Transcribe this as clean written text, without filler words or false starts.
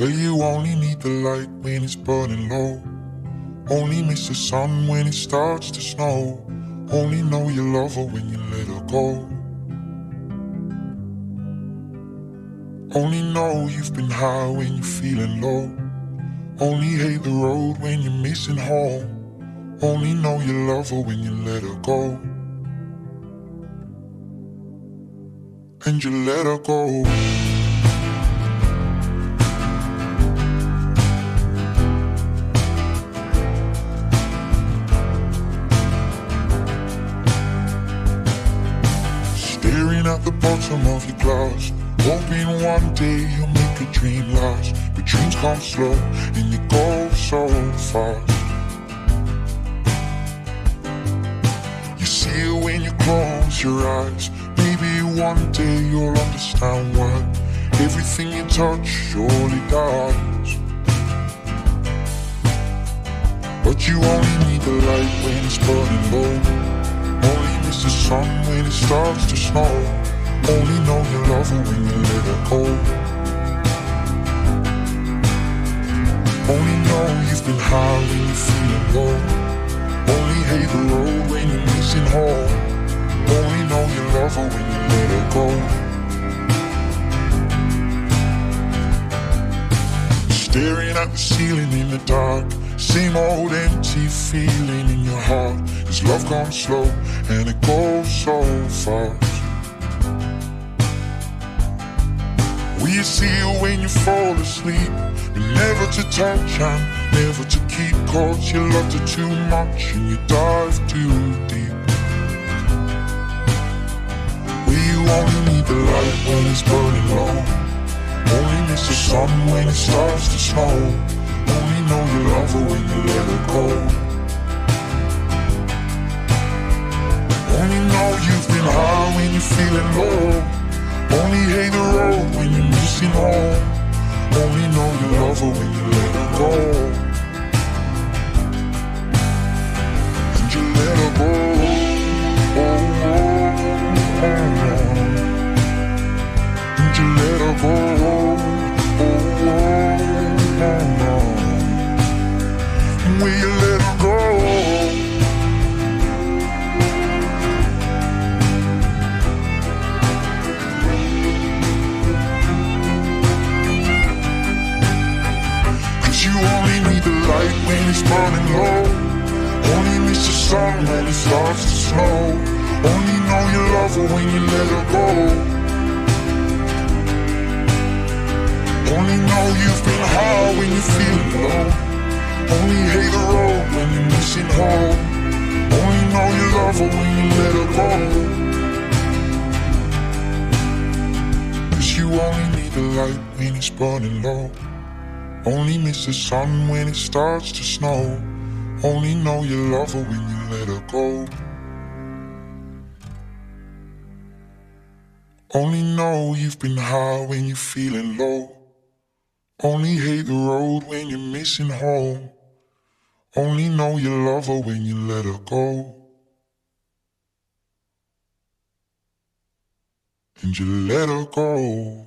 Well, you only need the light when it's burning low. Only miss the sun when it starts to snow. Only know you love her when you let her go. Only know you've been high when you're feeling low. Only hate the road when you're missing home. Only know you love her when you let her go. And you let her go. Staring at the bottom of your glass, hoping one day you'll make a dream last. But dreams come slow and you go so fast. You see it when you close your eyes. Maybe one day you'll understand why everything you touch surely dies. But you only need the light when it's burning low. Only miss the sun when it starts to snow. Only know you love her when you let her go. Only know you've been high when you're feeling low. Only hate the road when you're missing home. Only know you love her when you let her go. Staring at the ceiling in the dark, same old empty feeling in your heart. 'Cause love comes slow and it goes so fast. Will you see it when you fall asleep? But never to touch and never to keep, 'cause you loved her too much and you dive too deep. Will you only need the light when it's burning low? Only miss the sun when it starts to snow. Only know you love her when you let her go. Only know you've been high when you're feeling low. Only hate the road when you're missing home. Only know you love her when you let her go. And you let her go. Oh, oh, oh, oh. And you let her go. Oh, oh, oh, oh. Will you let her go? 'Cause you only need the light when it's burning low. Only miss the sun when it starts to snow. Only know you love her when you let her go. Only know you've been high when you're feeling low. Only hate the road when you're missing home. Only know you love her when you let her go. 'Cause you only need the light when it's burning low. Only miss the sun when it starts to snow. Only know you love her when you let her go. Only know you've been high when you're feeling low. Only hate the road when you're missing home. Only know you love her when you let her go. And you let her go.